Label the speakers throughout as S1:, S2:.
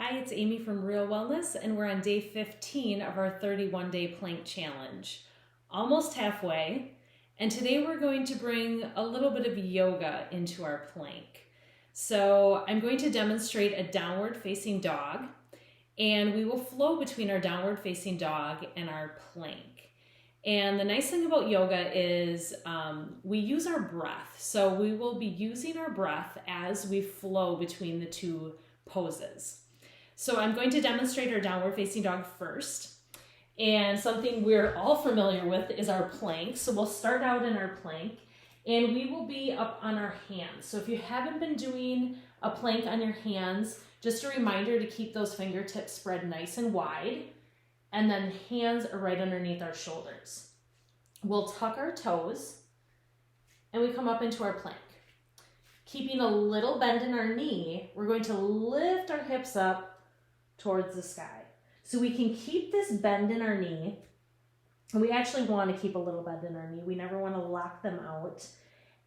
S1: Hi, it's Amy from Real Wellness, and we're on day 15 of our 31-day plank challenge. Almost halfway, and today we're going to bring a little bit of yoga into our plank. So I'm going to demonstrate a downward facing dog, and we will flow between our downward facing dog and our plank. And the nice thing about yoga is we use our breath. So we will be using our breath as we flow between the two poses. So I'm going to demonstrate our downward facing dog first. And something we're all familiar with is our plank. So we'll start out in our plank and we will be up on our hands. So if you haven't been doing a plank on your hands, just a reminder to keep those fingertips spread nice and wide. And then hands are right underneath our shoulders. We'll tuck our toes and we come up into our plank. Keeping a little bend in our knee, we're going to lift our hips up towards the sky. So we can keep this bend in our knee, and we actually want to keep a little bend in our knee. We never want to lock them out.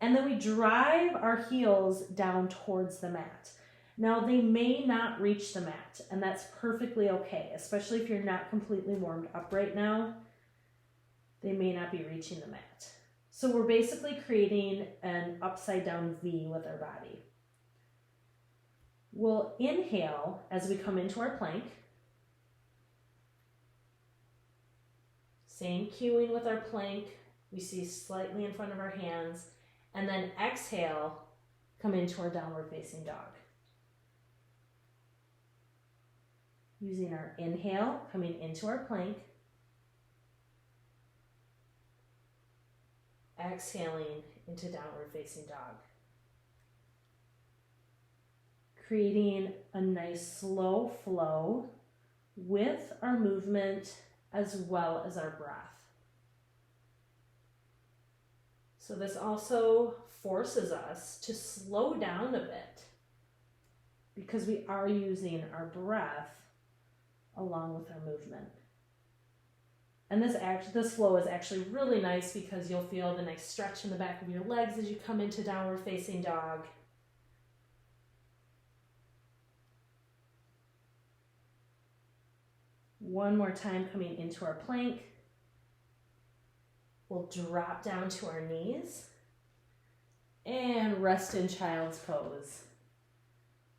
S1: And then we drive our heels down towards the mat. Now they may not reach the mat, and that's perfectly okay, especially if you're not completely warmed up right now. They may not be reaching the mat. So we're basically creating an upside down V with our body. We'll inhale as we come into our plank. Same cueing with our plank. We see slightly in front of our hands. And then exhale, come into our downward facing dog. Using our inhale, coming into our plank. Exhaling into downward facing dog. Creating a nice slow flow with our movement as well as our breath. So this also forces us to slow down a bit because we are using our breath along with our movement. And this flow is actually really nice because you'll feel the nice stretch in the back of your legs as you come into downward facing dog. One more time coming into our plank. We'll drop down to our knees and rest in child's pose.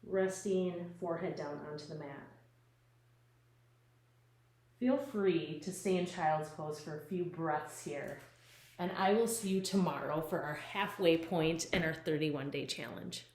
S1: Resting forehead down onto the mat. Feel free to stay in child's pose for a few breaths here. And I will see you tomorrow for our halfway point in our 31-day challenge.